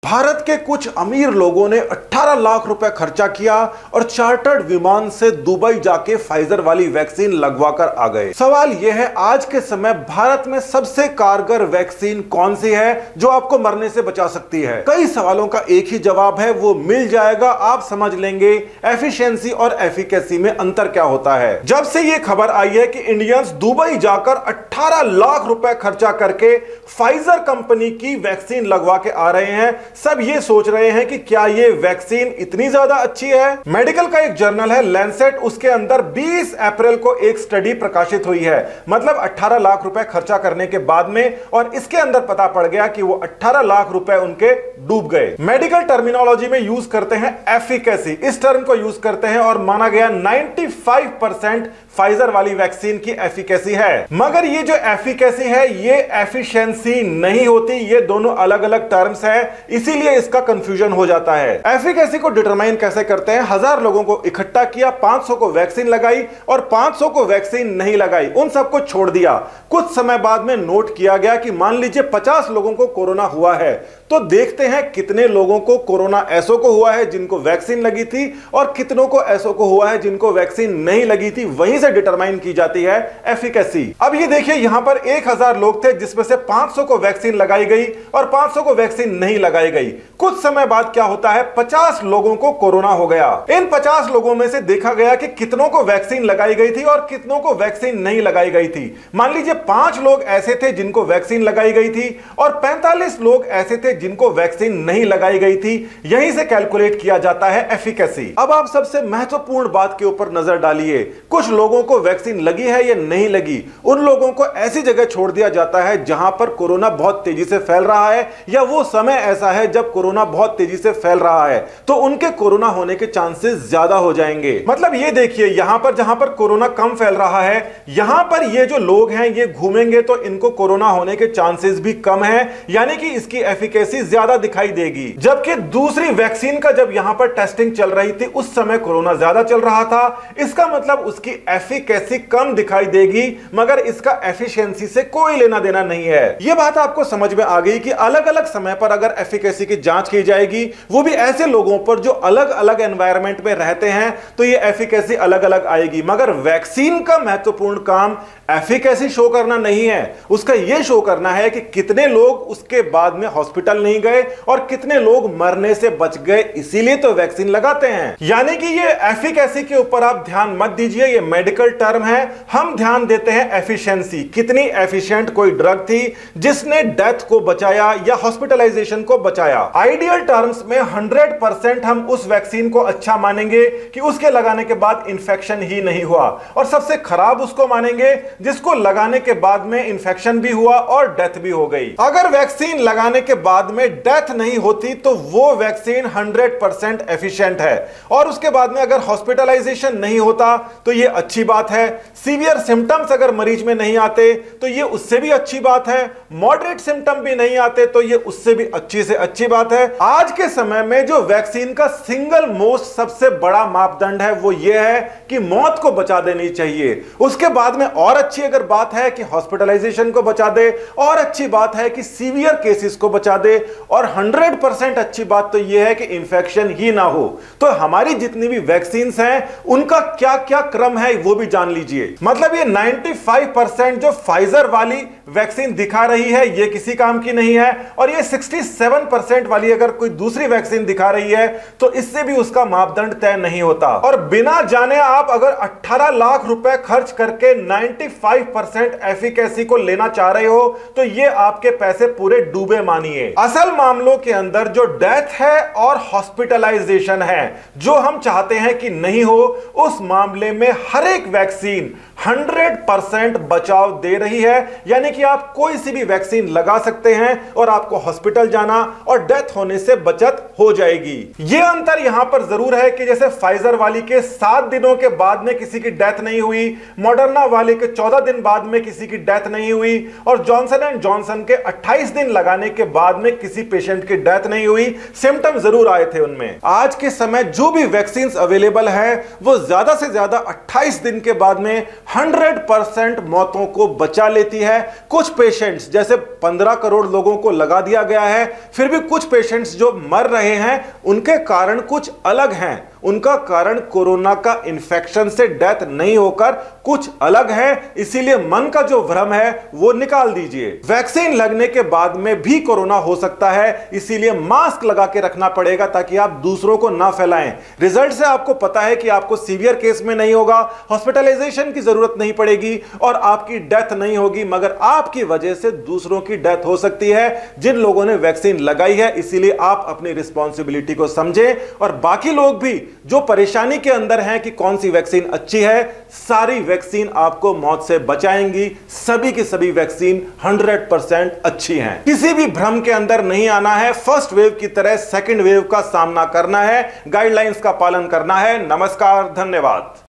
भारत के कुछ अमीर लोगों ने 18 लाख रुपए खर्चा किया और चार्टर्ड विमान से दुबई जाके फाइजर वाली वैक्सीन लगवा कर आ गए। सवाल यह है, आज के समय भारत में सबसे कारगर वैक्सीन कौन सी है जो आपको मरने से बचा सकती है? कई सवालों का एक ही जवाब है, वो मिल जाएगा, आप समझ लेंगे एफिशिएंसी और एफिकेसी में अंतर क्या होता है। जब से ये खबर आई है कि इंडियंस दुबई जाकर 18 लाख रुपए खर्चा करके फाइजर कंपनी की वैक्सीन लगवा के आ रहे हैं, सब ये सोच रहे हैं कि क्या ये वैक्सीन इतनी ज्यादा अच्छी है। मेडिकल का एक जर्नल है लैंसेट, उसके अंदर 20 अप्रैल को एक स्टडी प्रकाशित हुई है, मतलब 18 लाख रुपए खर्चा करने के बाद में, और इसके अंदर पता पड़ गया कि वो 18 लाख रुपए उनके डूब गए। मेडिकल टर्मिनोलॉजी में यूज करते हैं एफिकेसी, इस टर्म को यूज करते हैं और माना गया 95% फाइजर वाली वैक्सीन की एफिकेसी है। मगर ये जो एफिकेसी है ये एफिशिएंसी नहीं होती, ये दोनों अलग अलग टर्म्स हैं, इसीलिए इसका कंफ्यूजन हो जाता है। एफिकेसी को डिटरमाइन कैसे करते हैं? 1000 लोगों को इकट्ठा किया, 500 को वैक्सीन लगाई और 500 को वैक्सीन नहीं लगाई, उन सबको छोड़ दिया। कुछ समय बाद में नोट किया गया कि मान लीजिए 50 लोगों को कोरोना हुआ है, तो देखते हैं कितने लोगों को कोरोना ऐसों को हुआ है जिनको वैक्सीन लगी थी और कितनों को ऐसों को हुआ है जिनको वैक्सीन नहीं लगी थी, वहीं से डिटरमाइन की जाती है एफिकेसी। अब ये देखिए, यहां पर 1000 लोग थे जिसमें से 500 को वैक्सीन लगाई गई और 500 को वैक्सीन नहीं लगाई गई। कुछ समय बाद क्या होता है, 50 लोगों को कोरोना हो गया। इन 50 लोगों में से देखा गया कि कितनों को वैक्सीन लगाई गई थी और कितनों को वैक्सीन नहीं लगाई गई थी। मान लीजिए 5 लोग ऐसे थे जिनको वैक्सीन लगाई गई थी और 45 लोग ऐसे थे जिनको वैक्सीन नहीं लगाई गई थी। यहीं से कैलकुलेट किया जाता है एफिकेसी। अब आप सबसे महत्वपूर्ण बात के ऊपर नजर डालिए, कुछ लोगों को वैक्सीन लगी है या नहीं लगी, उन लोगों को ऐसी जगह छोड़ दिया जाता है जहां पर कोरोना बहुत तेजी से फैल रहा है या वो समय ऐसा है जब कोरोना बहुत तेजी से फैल रहा है, तो उनके कोरोना होने के चांसेस ज्यादा हो जाएंगे। मतलब ये देखिए, यहां पर जहां पर कोरोना कम फैल रहा है, यहां पर ये जो लोग हैं ये घूमेंगे तो इनको कोरोना होने के चांसेस भी कम है, यानी कि इसकी एफिकेसी ज्यादा दिखाई देगी। जबकि दूसरी वैक्सीन का जब यहां पर टेस्टिंग चल रही थी उस समय कोरोना ज्यादा चल रहा था, इसका मतलब उसकी एफिकेसी कम दिखाई देगी, मगर इसका एफिशिएंसी से कोई लेना देना नहीं है। यह बात आपको समझ में आ गई कि अलग अलग समय पर अगर एफिकेसी की जांच की जाएगी, वो भी ऐसे लोगों पर जो अलग अलग एनवायरमेंट में रहते हैं, तो ये एफिकेसी अलग अलग आएगी। मगर वैक्सीन का महत्वपूर्ण काम एफिकेसी शो करना नहीं है, उसका यह शो करना है कि कितने लोग उसके बाद में हॉस्पिटल नहीं गए और कितने लोग मरने से बच गए, इसीलिए तो वैक्सीन लगाते हैं। यानी कि ये एफिकेसी के ऊपर आप ध्यान मत दीजिए, ये मेडिकल टर्म है, हम ध्यान देते हैं एफिशिएंसी, कितनी एफिशिएंट कोई ड्रग थी जिसने डेथ को बचाया या हॉस्पिटलाइजेशन को बचाया। आइडियल टर्म्स में 100% हम उस वैक्सीन को अच्छा मानेंगे कि उसके लगाने के बाद इंफेक्शन ही नहीं हुआ, और सबसे खराब उसको मानेंगे जिसको लगाने के बाद में इंफेक्शन भी हुआ और डेथ भी हो गई। अगर वैक्सीन लगाने के बाद में डेथ नहीं होती तो वो वैक्सीन 100% एफिशिएंट है, और उसके बाद में अगर हॉस्पिटलाइजेशन नहीं होता तो ये अच्छी बात है। सीवियर सिम्टम्स अगर मरीज में नहीं आते तो ये उससे भी अच्छी बात है, मॉडरेट सिम्टम भी नहीं आते तो ये उससे भी अच्छी से अच्छी बात है। आज के समय में जो वैक्सीन का सिंगल मोस्ट सबसे बड़ा मापदंड है वो ये है कि मौत को बचा देनी चाहिए। उसके बाद में और अच्छी अगर बात है कि हॉस्पिटलाइजेशन को बचा दे, और अच्छी बात है कि सीवियर केसेस को बचा दे, और 100% अच्छी बात तो यह है कि इंफेक्शन ही ना हो। तो हमारी जितनी भी वैक्सीन हैं उनका क्या क्या क्रम है वो भी जान लीजिए। मतलब ये 95% जो फाइजर वाली वैक्सीन दिखा रही है ये किसी काम की नहीं है, और ये 67% वाली अगर कोई दूसरी वैक्सीन दिखा रही है तो इससे भी उसका मापदंड तय नहीं होता। और बिना जाने आप अगर 18 लाख रुपए खर्च करके 95% एफिकेसी को लेना चाह रहे हो तो ये आपके पैसे पूरे डूबे मानिए। असल मामलों के अंदर जो डेथ है और हॉस्पिटलाइजेशन है, जो हम चाहते हैं कि नहीं हो, उस मामले में हर एक वैक्सीन 100% बचाव दे रही है। यानी कि आप कोई सी भी वैक्सीन लगा सकते हैं और आपको हॉस्पिटल जाना और डेथ होने से बचत हो जाएगी। यह अंतर यहां पर जरूर है कि जैसे फाइजर वाली के 7 दिनों के बाद में किसी की डेथ नहीं हुई, मॉडर्ना वाले के 14 दिन बाद में किसी की डेथ नहीं हुई और जॉनसन एंड जॉनसन के 28 दिन लगाने के बाद में किसी पेशेंट की डेथ नहीं हुई। सिम्टम जरूर आए थे उनमें। आज के समय जो भी वैक्सीन अवेलेबल है वो ज्यादा से ज्यादा 28 दिन के बाद में 100% मौतों को बचा लेती है। कुछ पेशेंट्स जैसे 15 करोड़ लोगों को लगा दिया गया है, फिर भी कुछ पेशेंट्स जो मर रहे हैं उनके कारण कुछ अलग हैं। उनका कारण कोरोना का इन्फेक्शन से डेथ नहीं होकर कुछ अलग है। इसीलिए मन का जो भ्रम है वो निकाल दीजिए। वैक्सीन लगने के बाद में भी कोरोना हो सकता है, इसीलिए मास्क लगा के रखना पड़ेगा ताकि आप दूसरों को ना फैलाएं। रिजल्ट से आपको पता है कि आपको सीवियर केस में नहीं होगा, हॉस्पिटलाइजेशन की जरूरत नहीं पड़ेगी और आपकी डेथ नहीं होगी, मगर आपकी वजह से दूसरों की डेथ हो सकती है जिन लोगों ने वैक्सीन लगाई है। इसीलिए आप अपनी रिस्पॉन्सिबिलिटी को समझें और बाकी लोग भी जो परेशानी के अंदर हैं कि कौन सी वैक्सीन अच्छी है, सारी वैक्सीन आपको मौत से बचाएंगी। सभी की सभी वैक्सीन 100% अच्छी हैं। किसी भी भ्रम के अंदर नहीं आना है। फर्स्ट वेव की तरह सेकंड वेव का सामना करना है, गाइडलाइंस का पालन करना है। नमस्कार, धन्यवाद।